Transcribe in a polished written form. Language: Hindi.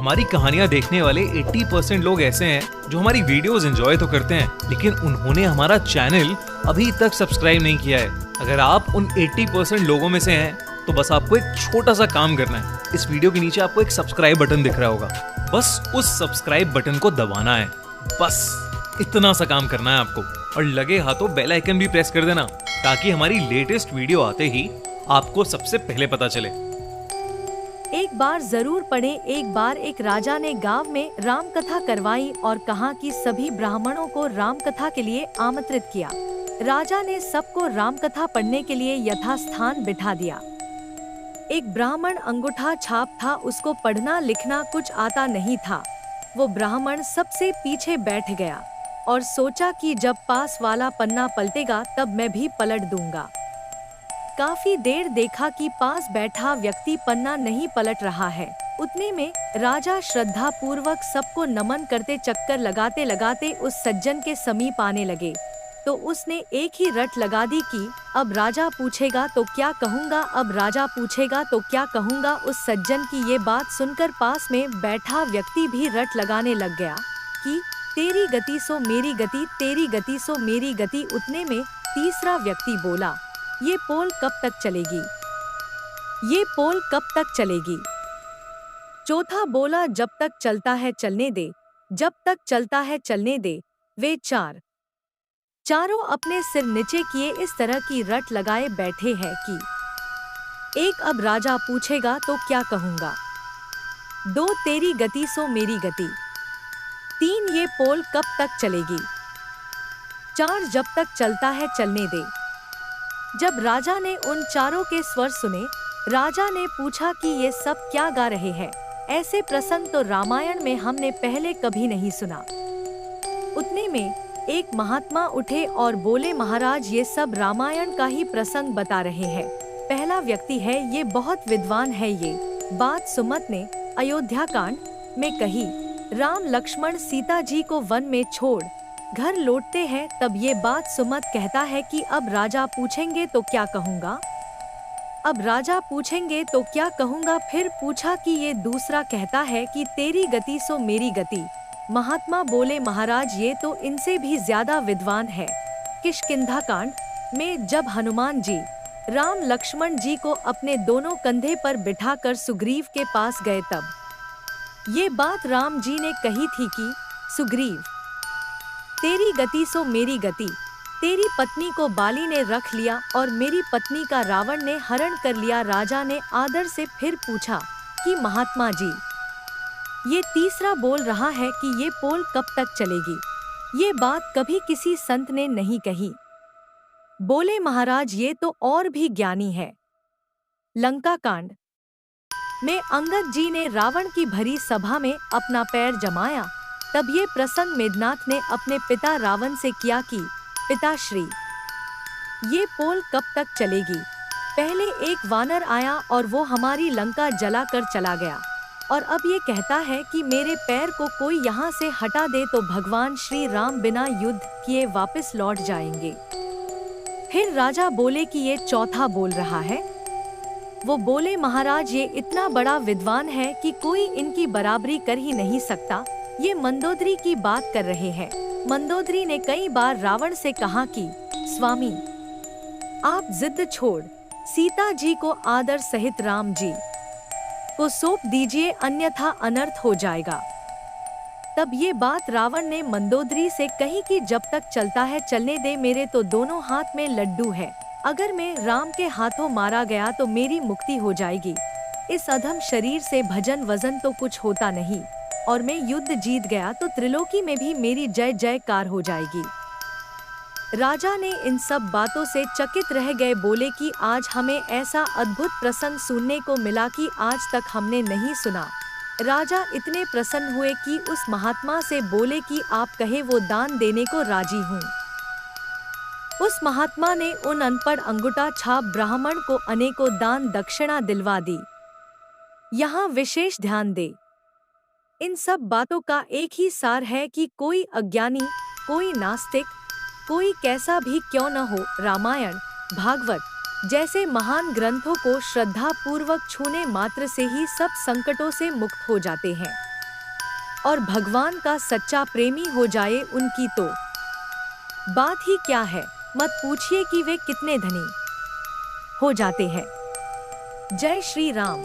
हमारी कहानियाँ देखने वाले 80% लोग ऐसे हैं जो हमारी वीडियोस एंजॉय तो करते हैं, लेकिन उन्होंने हमारा चैनल अभी तक सब्सक्राइब नहीं किया है। अगर आप उन 80% लोगों में से हैं, तो बस आपको एक छोटा सा काम करना है। इस वीडियो के नीचे आपको एक सब्सक्राइब बटन दिख रहा होगा, बस उस सब्सक्राइब बटन को दबाना है। बस इतना सा काम करना है आपको, और लगे हाथों बेल आइकन भी प्रेस कर देना, ताकि हमारी लेटेस्ट वीडियो आते ही आपको सबसे पहले पता चले। एक बार जरूर पढ़े, एक बार एक राजा ने गांव में राम कथा करवाई और कहा कि सभी ब्राह्मणों को राम कथा के लिए आमंत्रित किया। राजा ने सबको राम कथा पढ़ने के लिए यथास्थान बिठा दिया। एक ब्राह्मण अंगूठा छाप था, उसको पढ़ना लिखना कुछ आता नहीं था। वो ब्राह्मण सबसे पीछे बैठ गया और सोचा कि जब पास वाला पन्ना पलटेगा तब मैं भी पलट दूंगा। काफी देर देखा कि पास बैठा व्यक्ति पन्ना नहीं पलट रहा है। उतने में राजा श्रद्धा पूर्वक सबको नमन करते चक्कर लगाते लगाते उस सज्जन के समीप आने लगे, तो उसने एक ही रट लगा दी कि अब राजा पूछेगा तो क्या कहूँगा, अब राजा पूछेगा तो क्या कहूँगा। उस सज्जन की ये बात सुनकर पास में बैठा व्यक्ति भी रट लगाने लग गया कि तेरी गति सो मेरी गति, तेरी गति सो मेरी गति। उतने में तीसरा व्यक्ति बोला, ये पोल कब तक चलेगी, ये पोल कब तक चलेगी। चौथा बोला, जब तक चलता है चलने दे, जब तक चलता है चलने दे। वे चारों अपने सिर नीचे किए इस तरह की रट लगाए बैठे हैं कि एक, अब राजा पूछेगा तो क्या कहूँगा, दो, तेरी गति सो मेरी गति, तीन, ये पोल कब तक चलेगी, चार, जब तक चलता है चलने दे। जब राजा ने उन चारों के स्वर सुने, राजा ने पूछा कि ये सब क्या गा रहे हैं, ऐसे प्रसंग तो रामायण में हमने पहले कभी नहीं सुना। उतने में एक महात्मा उठे और बोले, महाराज ये सब रामायण का ही प्रसंग बता रहे हैं। पहला व्यक्ति है, ये बहुत विद्वान है। ये बात सुमत ने अयोध्या कांड में कही। राम लक्ष्मण सीता जी को वन में छोड़ घर लौटते हैं, तब ये बात सुमत कहता है कि अब राजा पूछेंगे तो क्या कहूँगा, अब राजा पूछेंगे तो क्या कहूँगा। फिर पूछा कि ये दूसरा कहता है कि तेरी गति सो मेरी गति। महात्मा बोले, महाराज ये तो इनसे भी ज्यादा विद्वान है। किष्किंधा कांड में जब हनुमान जी राम लक्ष्मण जी को अपने दोनों कंधे पर बिठाकर सुग्रीव के पास गए, तब ये बात राम जी ने कही थी कि सुग्रीव तेरी गति सो मेरी गति, तेरी पत्नी को बाली ने रख लिया और मेरी पत्नी का रावण ने हरण कर लिया। राजा ने आदर से फिर पूछा कि महात्मा जी ये तीसरा बोल रहा है कि ये पोल कब तक चलेगी, ये बात कभी किसी संत ने नहीं कही। बोले, महाराज ये तो और भी ज्ञानी है। लंका कांड में अंगद जी ने रावण की भरी सभा में अपना पैर जमाया, तब ये प्रसंग मेघनाथ ने अपने पिता रावण से किया कि पिताश्री ये पोल कब तक चलेगी। पहले एक वानर आया और वो हमारी लंका जला कर चला गया, और अब ये कहता है कि मेरे पैर को कोई यहाँ से हटा दे तो भगवान श्री राम बिना युद्ध किए वापस लौट जाएंगे। फिर राजा बोले कि ये चौथा बोल रहा है। वो बोले, महाराज ये इतना बड़ा विद्वान है कि कोई इनकी बराबरी कर ही नहीं सकता। ये मंदोदरी की बात कर रहे हैं। मंदोदरी ने कई बार रावण से कहा कि स्वामी आप जिद छोड़ सीता जी को आदर सहित राम जी को सौंप दीजिए, अन्यथा अनर्थ हो जाएगा। तब ये बात रावण ने मंदोदरी से कही कि जब तक चलता है चलने दे, मेरे तो दोनों हाथ में लड्डू है। अगर मैं राम के हाथों मारा गया तो मेरी मुक्ति हो जाएगी। इस अधम शरीर से भजन वजन तो कुछ होता नहीं, और मैं युद्ध जीत गया तो त्रिलोकी में भी मेरी जय जयकार हो जाएगी। राजा ने इन सब बातों से चकित रह गए। बोले कि आज हमें ऐसा अद्भुत प्रसंग सुनने को मिला कि आज तक हमने नहीं सुना। राजा इतने प्रसन्न हुए कि उस महात्मा से बोले कि आप कहे वो दान देने को राजी हूँ। उस महात्मा ने उन अनपढ़ अंगूठा छाप ब्राह्मण को अनेकों दान दक्षिणा दिलवा दी। यहाँ विशेष ध्यान दे, इन सब बातों का एक ही सार है कि कोई अज्ञानी, कोई नास्तिक, कोई कैसा भी क्यों न हो, रामायण, भागवत जैसे महान ग्रंथों को श्रद्धा पूर्वक छूने मात्र से ही सब संकटों से मुक्त हो जाते हैं। और भगवान का सच्चा प्रेमी हो जाए उनकी तो बात ही क्या है। मत पूछिए कि वे कितने धनी हो जाते हैं। जय श्री राम।